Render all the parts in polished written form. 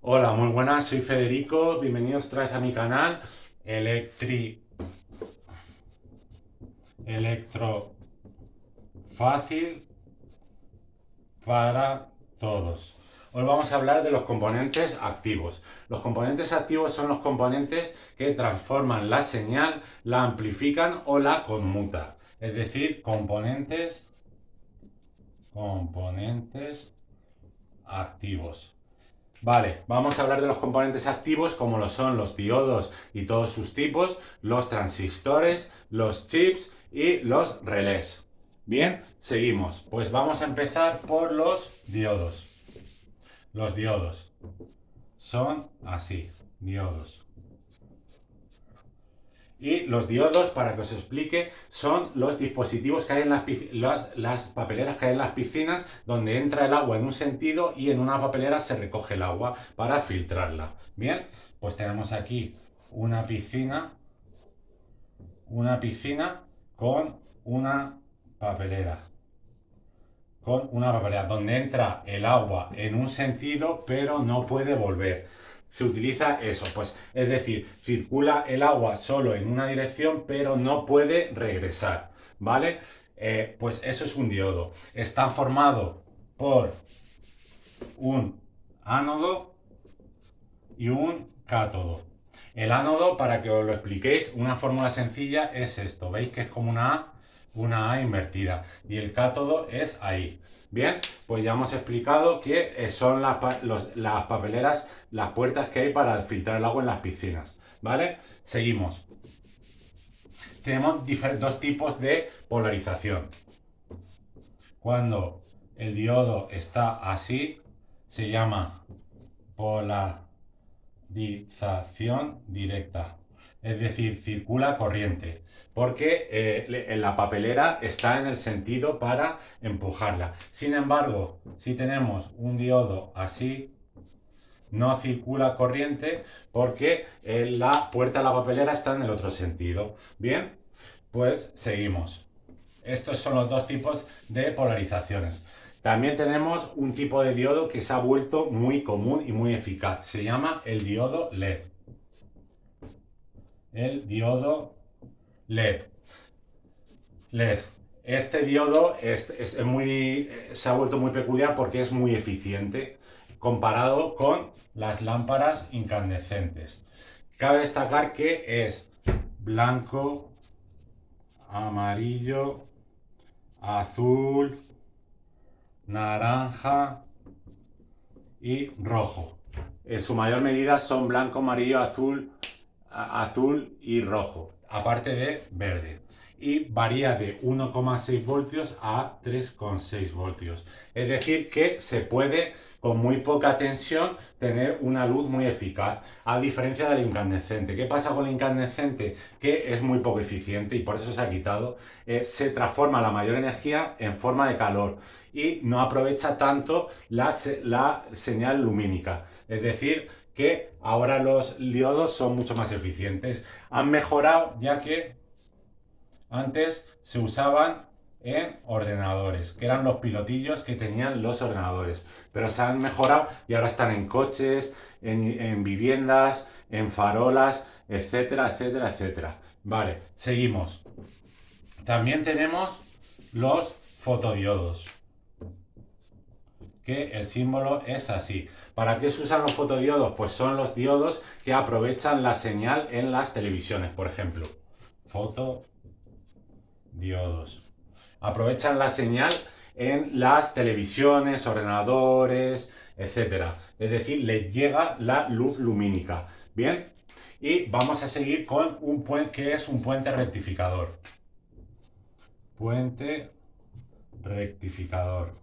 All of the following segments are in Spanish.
Hola, muy buenas, soy Federico, bienvenidos otra vez a mi canal Electro Fácil para Todos. Hoy vamos a hablar de los componentes activos. Los componentes activos son los componentes que transforman la señal, la amplifican o la conmutan. Es decir, componentes activos. Vale, vamos a hablar de los componentes activos como lo son los diodos y todos sus tipos, los transistores, los chips y los relés. Bien, seguimos. Pues vamos a empezar por los diodos. Los diodos son así, diodos. Y los diodos, para que os explique, son los dispositivos que hay en las papeleras que hay en las piscinas, donde entra el agua en un sentido y en una papelera se recoge el agua para filtrarla. Bien, pues tenemos aquí una piscina con una papelera. Con una papelera donde entra el agua en un sentido, pero no puede volver. Se utiliza eso, pues es decir, circula el agua solo en una dirección, pero no puede regresar, ¿vale? Pues eso es un diodo. Está formado por un ánodo y un cátodo. El ánodo, para que os lo expliquéis, una fórmula sencilla es esto. ¿Veis que es como una A invertida? Y el cátodo es ahí. Bien, pues ya hemos explicado que son las papeleras, las puertas que hay para filtrar el agua en las piscinas. ¿Vale? Seguimos. Tenemos dos tipos de polarización. Cuando el diodo está así, se llama polarización directa. Es decir, circula corriente. Porque en la papelera está en el sentido para empujarla. Sin embargo, si tenemos un diodo así, no circula corriente porque la puerta de la papelera está en el otro sentido. Bien, pues seguimos. Estos son los dos tipos de polarizaciones. También tenemos un tipo de diodo que se ha vuelto muy común y muy eficaz. Se llama el diodo LED. El diodo LED. LED. Este diodo se ha vuelto muy peculiar porque es muy eficiente comparado con las lámparas incandescentes. Cabe destacar que es blanco, amarillo, azul, naranja y rojo. En su mayor medida son blanco, amarillo, azul y rojo, aparte de verde. Y varía de 1,6 voltios a 3,6 voltios. Es decir, que se puede con muy poca tensión tener una luz muy eficaz, a diferencia del incandescente. ¿Qué pasa con el incandescente? Que es muy poco eficiente y por eso se ha quitado. Se transforma la mayor energía en forma de calor y no aprovecha tanto la señal lumínica. Es decir, que ahora los diodos son mucho más eficientes. Han mejorado ya que antes se usaban en ordenadores, que eran los pilotillos que tenían los ordenadores. Pero se han mejorado y ahora están en coches, en viviendas, en farolas, etcétera, etcétera, etcétera. Vale, seguimos. También tenemos los fotodiodos, que el símbolo es así. ¿Para qué se usan los fotodiodos? Pues son los diodos que aprovechan la señal en las televisiones, por ejemplo. Fotodiodos. Aprovechan la señal en las televisiones, ordenadores, etcétera. Es decir, les llega la luz lumínica. Bien, y vamos a seguir con un puente que es un puente rectificador. Puente rectificador.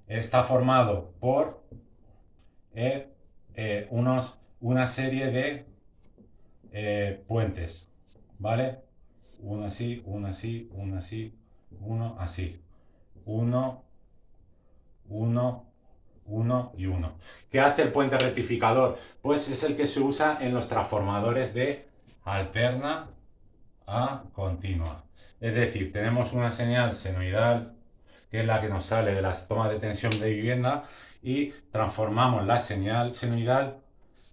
Está formado por una serie de puentes, ¿vale? Uno así, uno así, uno así, uno así. Uno, uno, uno y uno. ¿Qué hace el puente rectificador? Pues es el que se usa en los transformadores de alterna a continua. Es decir, tenemos una señal senoidal, que es la que nos sale de las tomas de tensión de vivienda, y transformamos la señal senoidal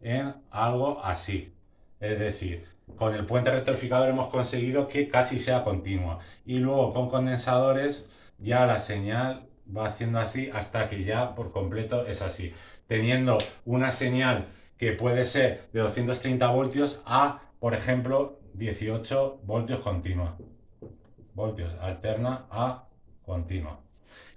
en algo así. Es decir, con el puente rectificador hemos conseguido que casi sea continua. Y luego con condensadores ya la señal va haciendo así hasta que ya por completo es así. Teniendo una señal que puede ser de 230 voltios a, por ejemplo, 18 voltios continua. Voltios alterna a continua.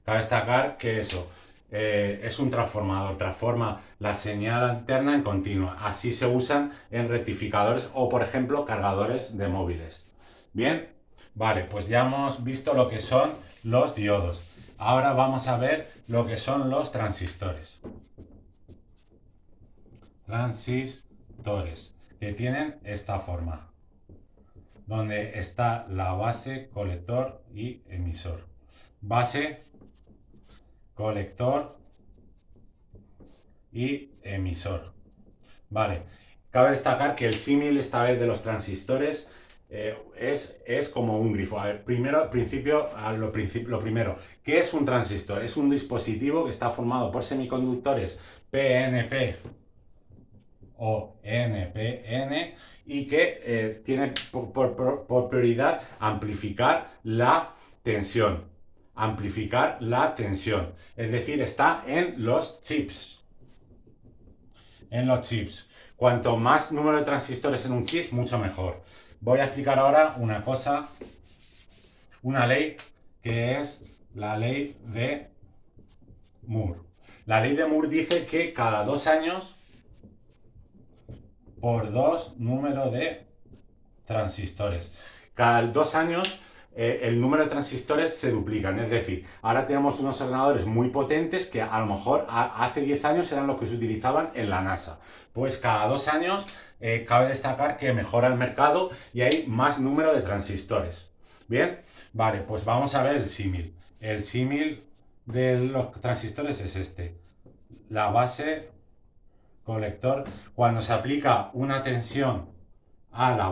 Cabe destacar que eso es un transformador, transforma la señal alterna en continua. Así se usan en rectificadores o, por ejemplo, cargadores de móviles. Bien, vale, pues ya hemos visto lo que son los diodos. Ahora vamos a ver lo que son los transistores. Transistores, que tienen esta forma, donde está la base, colector y emisor. Base, colector y emisor. Vale, cabe destacar que el símil esta vez de los transistores es como un grifo. A ver, primero, lo primero, ¿qué es un transistor? Es un dispositivo que está formado por semiconductores PNP o NPN y que tiene por prioridad amplificar la tensión. Amplificar la tensión. Es decir, está en los chips. En los chips. Cuanto más número de transistores en un chip, mucho mejor. Voy a explicar ahora una cosa, una ley, que es la ley de Moore. La ley de Moore dice que cada 2 años por 2 número de transistores. Cada 2 años el número de transistores se duplican, es decir, ahora tenemos unos ordenadores muy potentes que a lo mejor hace 10 años eran los que se utilizaban en la NASA. Pues cada 2 años cabe destacar que mejora el mercado y hay más número de transistores. Bien, vale, pues vamos a ver el símil. El símil de los transistores es este. La base, colector, cuando se aplica una tensión a la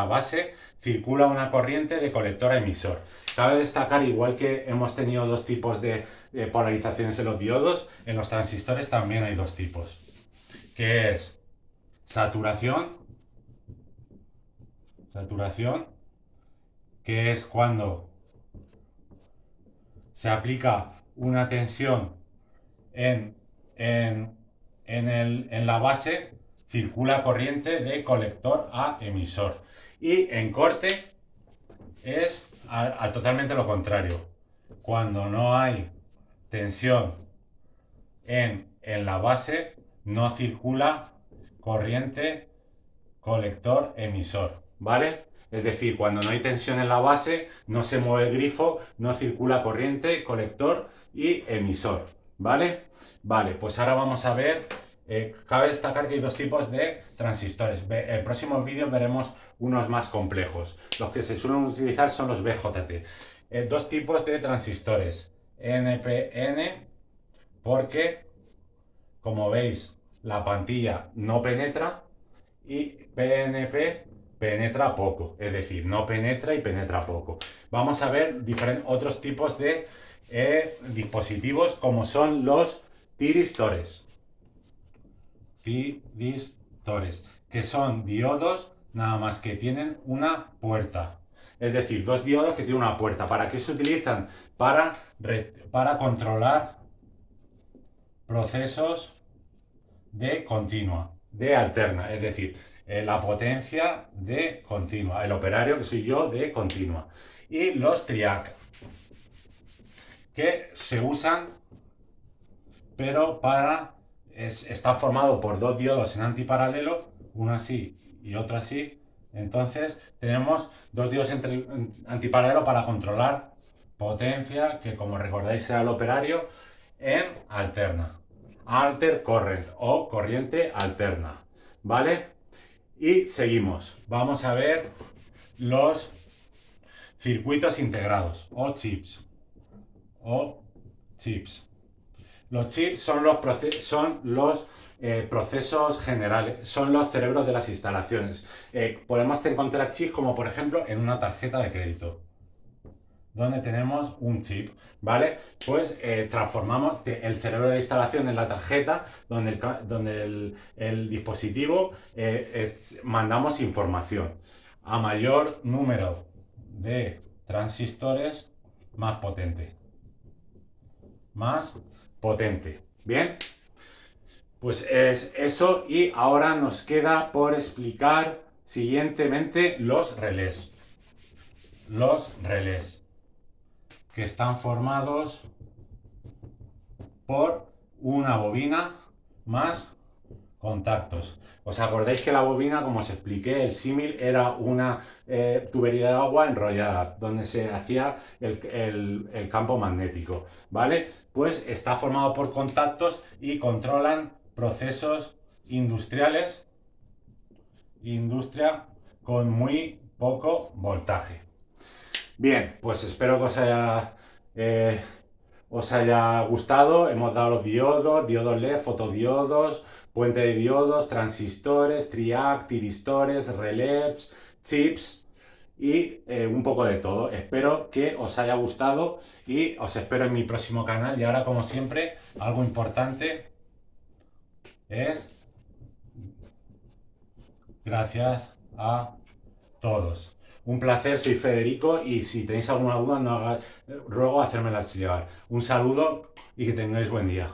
base, circula una corriente de colector a emisor. Cabe destacar, igual que hemos tenido dos tipos de polarizaciones en los diodos, en los transistores también hay dos tipos, que es saturación, que es cuando se aplica una tensión en la base, circula corriente de colector a emisor. Y en corte es totalmente lo contrario. Cuando no hay tensión en la base, no circula corriente colector emisor. ¿Vale? Es decir, cuando no hay tensión en la base, no se mueve el grifo, no circula corriente, colector y emisor. ¿Vale? Vale, pues ahora vamos a ver. Cabe destacar que hay dos tipos de transistores. En el próximo vídeo veremos unos más complejos. Los que se suelen utilizar son los BJT. Dos tipos de transistores. NPN, porque, como veis, la pantalla no penetra, y PNP penetra poco, es decir, no penetra y penetra poco. Vamos a ver otros tipos de dispositivos, como son los tiristores. Que son diodos nada más que tienen una puerta. Es decir, dos diodos que tienen una puerta. ¿Para qué se utilizan? Para controlar procesos de continua, de alterna, es decir, la potencia de continua, el operario que soy yo de continua. Y los triac, que se usan, pero está formado por dos diodos en antiparalelo, uno así y otro así. Entonces tenemos dos diodos en antiparalelo para controlar potencia, que como recordáis era el operario, en alterna. Alter current o corriente alterna. ¿Vale? Y seguimos. Vamos a ver los circuitos integrados o chips. Los chips son los procesos generales, son los cerebros de las instalaciones. Podemos encontrar chips como por ejemplo en una tarjeta de crédito. donde tenemos un chip, ¿vale? Pues transformamos el cerebro de la instalación en la tarjeta, donde el dispositivo mandamos información. A mayor número de transistores, más potente. Más potente. ¿Bien? Pues es eso y ahora nos queda por explicar siguientemente los relés. Los relés, que están formados por una bobina más contactos. ¿Os acordáis que la bobina, como os expliqué, el símil era una tubería de agua enrollada, donde se hacía el campo magnético, ¿vale? Pues está formado por contactos y controlan procesos industriales, industria con muy poco voltaje. Bien, pues espero que os haya gustado. Hemos dado los diodos, diodos LED, fotodiodos, puente de diodos, transistores, triac, tiristores, relés, chips y un poco de todo. Espero que os haya gustado y os espero en mi próximo canal. Y ahora, como siempre, algo importante es gracias a todos. Un placer, soy Federico y si tenéis alguna duda, ruego hacérmelas llegar. Un saludo y que tengáis buen día.